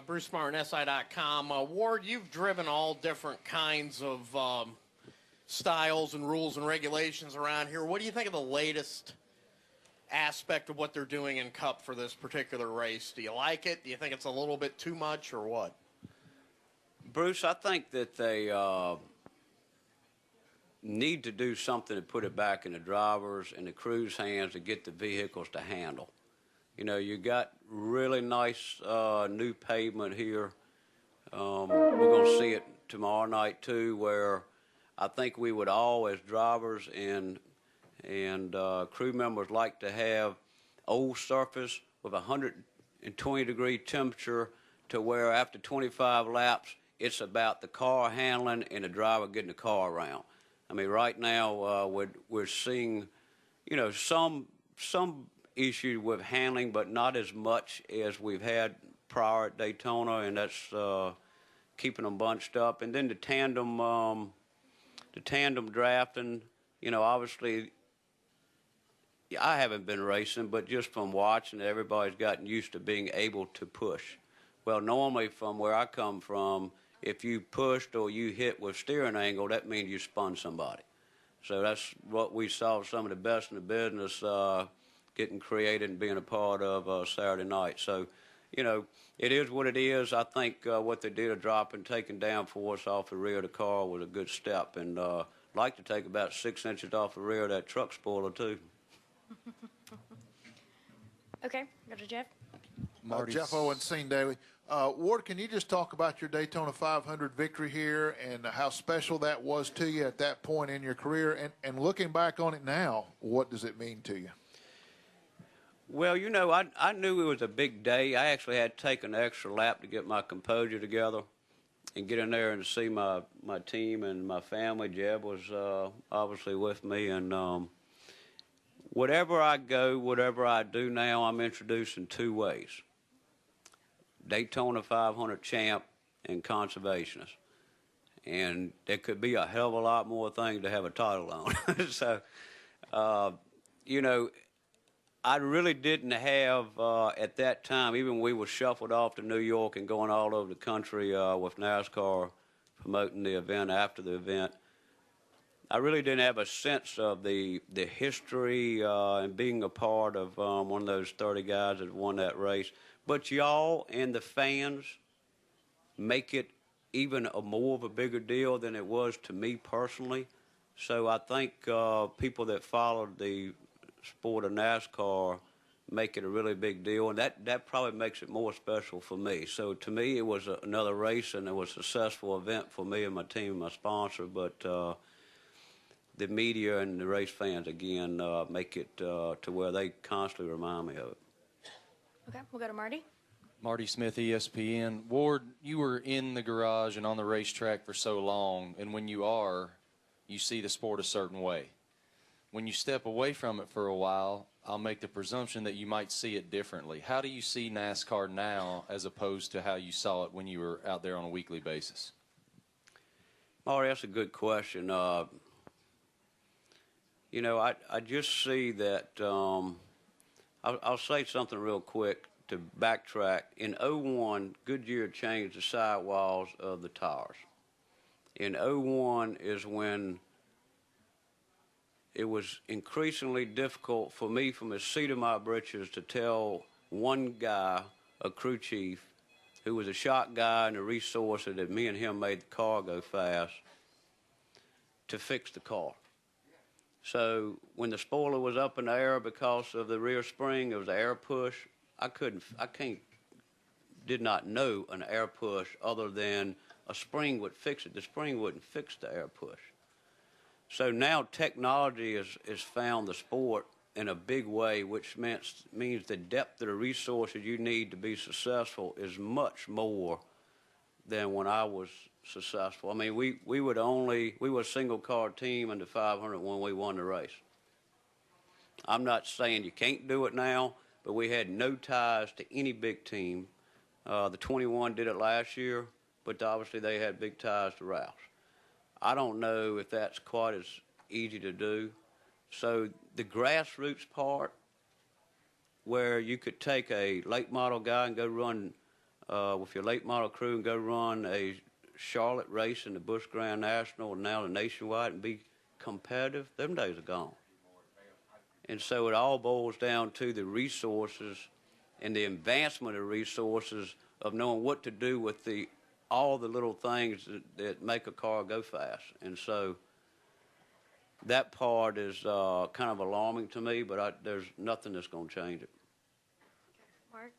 Bruce Martin, SI.com. Ward, you've driven all different kinds of styles and rules and regulations around here. What do you think of the latest aspect of what they're doing in Cup for this particular race? Do you like it? Do you think it's a little bit too much or what? Bruce, I think that they need to do something to put it back in the drivers' and the crew's hands to get the vehicles to handle. You know, you got really nice new pavement here. We're going to see it tomorrow night too, where I think we would all, as drivers and crew members, like to have old surface with 120-degree temperature to where after 25 laps, it's about the car handling and the driver getting the car around. I mean, right now we're seeing, you know, some issue with handling, but not as much as we've had prior at Daytona, and that's keeping them bunched up. And then the tandem drafting, you know, obviously I haven't been racing, but just from watching, everybody's gotten used to being able to push. Well, normally from where I come from, if you pushed or you hit with steering angle, that means you spun somebody. So that's what we saw some of the best in the business getting created and being a part of Saturday night. So, you know, it is what it is. I think what they did of dropping, taking down force off the rear of the car was a good step. And like to take about 6 inches off the rear of that truck spoiler, too. Okay, go to Jeff. Jeff Owen, Scene Daily. Ward, can you just talk about your Daytona 500 victory here and how special that was to you at that point in your career? And looking back on it now, what does it mean to you? Well, you know, I knew it was a big day. I actually had to take an extra lap to get my composure together and get in there and see my team and my family. Jeb was obviously with me. And whatever I go, whatever I do now, I'm introduced in 2 ways. Daytona 500 champ and conservationist. And there could be a hell of a lot more things to have a title on. So, you know, I really didn't have, at that time, even when we were shuffled off to New York and going all over the country with NASCAR promoting the event after the event, I really didn't have a sense of the history and being a part of one of those 30 guys that won that race. But y'all and the fans make it even more of a bigger deal than it was to me personally. So I think people that followed the sport of NASCAR make it a really big deal, and that probably makes it more special for me. So to me, it was another race, and it was a successful event for me and my team and my sponsor. But the media and the race fans, again, make it to where they constantly remind me of it. Okay, we'll go to Marty. Marty Smith, ESPN. Ward, you were in the garage and on the racetrack for so long, and when you are, you see the sport a certain way. When you step away from it for a while, I'll make the presumption that you might see it differently. How do you see NASCAR now as opposed to how you saw it when you were out there on a weekly basis? Marty, that's a good question. You know, I just see that I'll say something real quick to backtrack. In 01, Goodyear changed the sidewalls of the tires. In 01 is when it was increasingly difficult for me from the seat of my britches to tell one guy, a crew chief, who was a shot guy and the resources that me and him made the car go fast, to fix the car. So when the spoiler was up in the air because of the rear spring, it was an air push. Did not know an air push other than a spring would fix it. The spring wouldn't fix the air push. So now technology has found the sport in a big way, which means the depth of the resources you need to be successful is much more than when I was successful. I mean, we were a single car team in the 500 when we won the race. I'm not saying you can't do it now, but we had no ties to any big team. The 21 did it last year, but obviously they had big ties to Roush. I don't know if that's quite as easy to do. So the grassroots part, where you could take a late model guy and go run with your late model crew and go run a Charlotte race in the Busch Grand National and now the Nationwide and be competitive, them days are gone. And so it all boils down to the resources and the advancement of resources of knowing what to do with all the little things that make a car go fast. And so that part is kind of alarming to me, but there's nothing that's going to change it. Mark?